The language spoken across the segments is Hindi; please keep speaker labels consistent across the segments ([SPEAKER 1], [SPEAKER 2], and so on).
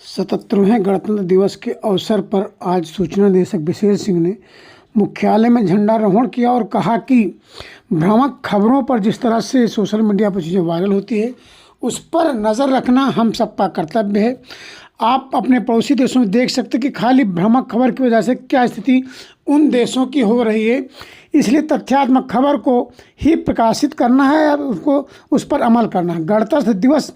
[SPEAKER 1] 77वें गणतंत्र दिवस के अवसर पर आज सूचना निदेशक विशेष सिंह ने मुख्यालय में झंडारोहण किया और कहा कि भ्रामक खबरों पर जिस तरह से सोशल मीडिया पर चीज़ें वायरल होती है उस पर नज़र रखना हम सबका कर्तव्य है। आप अपने पड़ोसी देशों में देख सकते कि खाली भ्रामक खबर की वजह से क्या स्थिति उन देशों की हो रही है, इसलिए तथ्यात्मक खबर को ही प्रकाशित करना है और उसको उस पर अमल करना है। गणतंत्र दिवस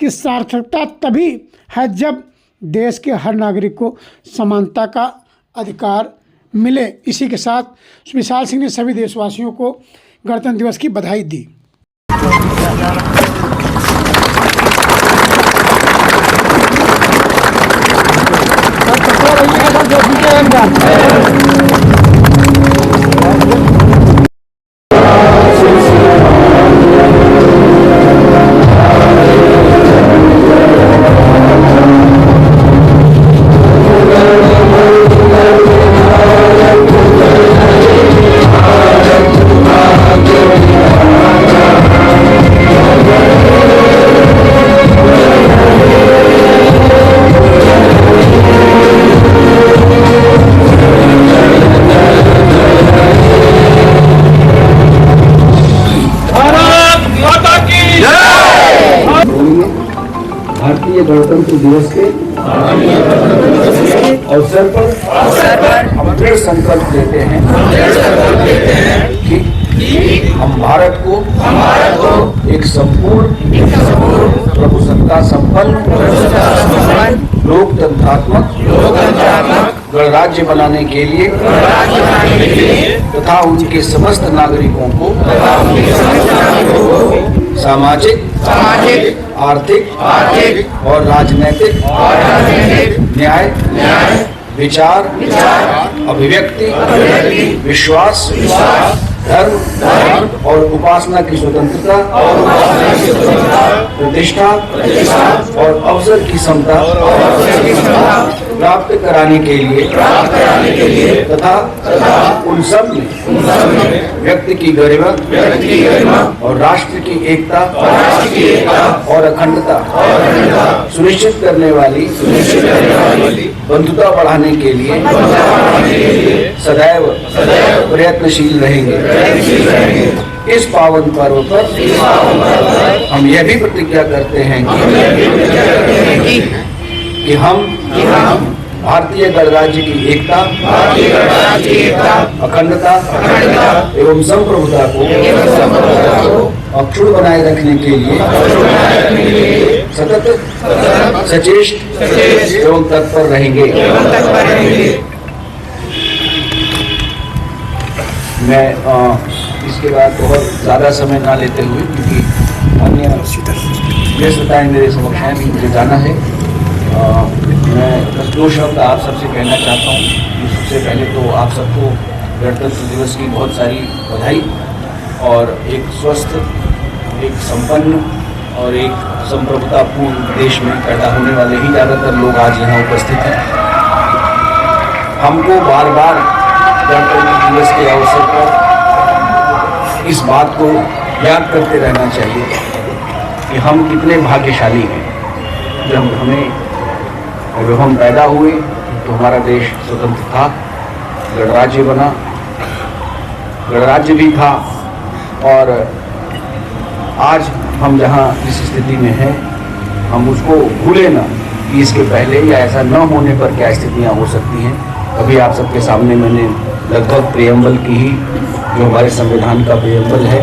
[SPEAKER 1] की सार्थकता तभी है जब देश के हर नागरिक को समानता का अधिकार मिले। इसी के साथ विशाल सिंह ने सभी देशवासियों को गणतंत्र दिवस की बधाई दी।
[SPEAKER 2] भारतीय गणतंत्र दिवस के अवसर पर हम दृढ़ संकल्प लेते हैं कि हम भारत को एक संपूर्ण प्रभुसत्ता संपन्न लोकतंत्रात्मक गणराज्य बनाने के लिए तथा उनके समस्त नागरिकों को सामाजिक आर्थिक और राजनैतिक न्याय विचार अभिव्यक्ति विश्वास धर्म और उपासना की स्वतंत्रता प्रतिष्ठा और अवसर की समता प्राप्त कराने के लिए तथा उन सब में व्यक्ति की गरिमा और राष्ट्र की एकता और अखंडता सुनिश्चित करने वाली बंधुता बढ़ाने के लिए सदैव प्रयत्नशील रहेंगे। इस पावन पर्व पर हम यह भी प्रतिज्ञा करते हैं कि हम भारतीय गणराज्य की एकता अखंडता एवं संप्रभुता को अक्षुण्ण बनाए रखने के लिए सतत सचेष्ट एवं तत्पर रहेंगे। मैं इसके बाद बहुत ज़्यादा समय ना लेते हुए, क्योंकि अन्य व्यस्तताएं मेरे समक्ष हैं, भी मुझे जाना है, मैं बस दो शब्द आप सबसे कहना चाहता हूँ। सबसे पहले तो आप सबको गणतंत्र दिवस की बहुत सारी बधाई और एक स्वस्थ, एक संपन्न और एक संप्रभुतापूर्ण देश में पैदा होने वाले ही ज़्यादातर लोग आज यहाँ उपस्थित हैं। हमको बार बार गणतंत्र दिवस के अवसर पर इस बात को याद करते रहना चाहिए कि हम कितने भाग्यशाली हैं। जब हम पैदा हुए तो हमारा देश स्वतंत्र था, गणराज्य बना, गणराज्य भी था, और आज हम जहाँ जिस स्थिति में हैं हम उसको भूले ना कि इसके पहले या ऐसा न होने पर क्या स्थितियाँ हो सकती हैं। अभी आप सबके सामने मैंने लगभग प्रियम्बल की ही, जो हमारे संविधान का प्रियम्बल है,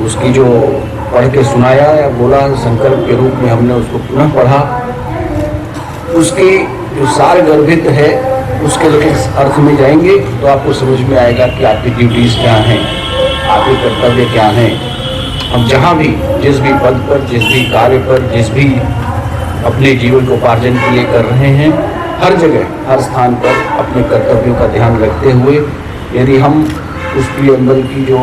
[SPEAKER 2] उसकी जो पढ़ के सुनाया या बोला, संकल्प के रूप में हमने उसको पुनः पढ़ा। उसकी जो सार गर्भित है उसके अर्थ में जाएंगे तो आपको समझ में आएगा कि आपकी ड्यूटीज़ क्या हैं, आपके कर्तव्य क्या हैं। हम जहाँ भी, जिस भी पद पर, जिस भी कार्य पर, जिस भी अपने जीवन को उपार्जन के लिए कर रहे हैं, हर जगह, हर स्थान पर अपने कर्तव्यों का ध्यान रखते हुए यदि हम उस प्रियम्बल की जो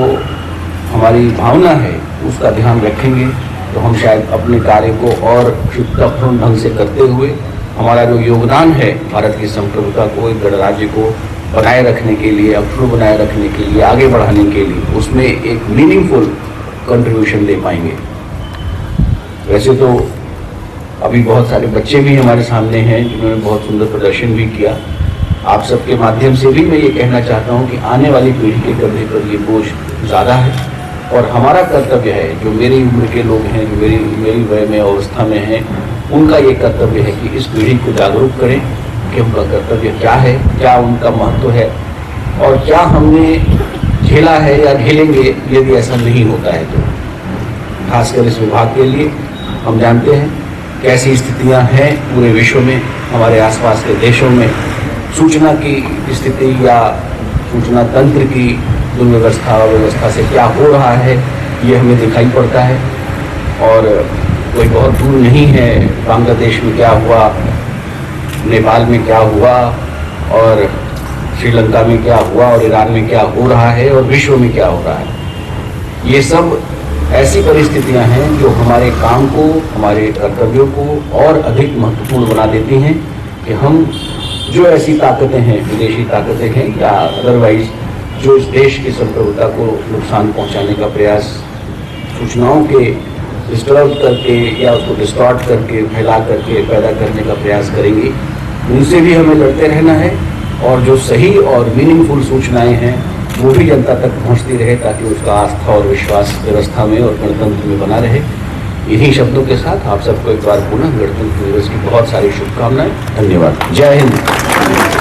[SPEAKER 2] हमारी भावना है उसका ध्यान रखेंगे तो हम शायद अपने कार्य को और शुद्धतापूर्ण ढंग से करते हुए हमारा जो योगदान है भारत की संप्रभुता को, एक गणराज्य को बनाए रखने के लिए, अक्षुण्ण बनाए रखने के लिए, आगे बढ़ाने के लिए, उसमें एक मीनिंगफुल कंट्रीब्यूशन दे पाएंगे। वैसे तो अभी बहुत सारे बच्चे भी हमारे सामने हैं जिन्होंने बहुत सुंदर प्रदर्शन भी किया। आप सबके माध्यम से भी मैं ये कहना चाहता हूँ कि आने वाली पीढ़ी के कंधे पर ये बोझ ज़्यादा है और हमारा कर्तव्य है, जो मेरी उम्र के लोग हैं, जो मेरी वय में अवस्था में हैं, उनका ये कर्तव्य है कि इस पीढ़ी को जागरूक करें कि उनका कर्तव्य क्या है, क्या उनका महत्व है और क्या हमने झेला है या झेलेंगे यदि ऐसा नहीं होता है तो। खासकर इस विभाग के लिए हम जानते हैं कैसी स्थितियां हैं पूरे विश्व में, हमारे आसपास के देशों में सूचना की स्थिति या सूचना तंत्र की दुर्व्यवस्था और व्यवस्था से क्या हो रहा है ये हमें दिखाई पड़ता है। और कोई बहुत दूर नहीं है, बांग्लादेश में क्या हुआ, नेपाल में क्या हुआ और श्रीलंका में क्या हुआ और ईरान में क्या हो रहा है और विश्व में क्या हो रहा है। ये सब ऐसी परिस्थितियां हैं जो हमारे काम को, हमारे कर्तव्यों को और अधिक महत्वपूर्ण बना देती हैं कि हम जो ऐसी ताकतें हैं, विदेशी ताकतें हैं या अदरवाइज जो इस देश की संप्रभुता को नुकसान पहुंचाने का प्रयास सूचनाओं के डिस्टर्ब करके या उसको डिस्टॉर्ट करके, फैला करके पैदा करने का प्रयास करेंगे, उनसे भी हमें लड़ते रहना है। और जो सही और मीनिंगफुल सूचनाएं हैं वो भी जनता तक पहुंचती रहे ताकि उसका आस्था और विश्वास व्यवस्था में और गणतंत्र में बना रहे। इन्हीं शब्दों के साथ आप सबको एक बार पुनः गणतंत्र दिवस की बहुत सारी शुभकामनाएं। धन्यवाद। जय हिंद।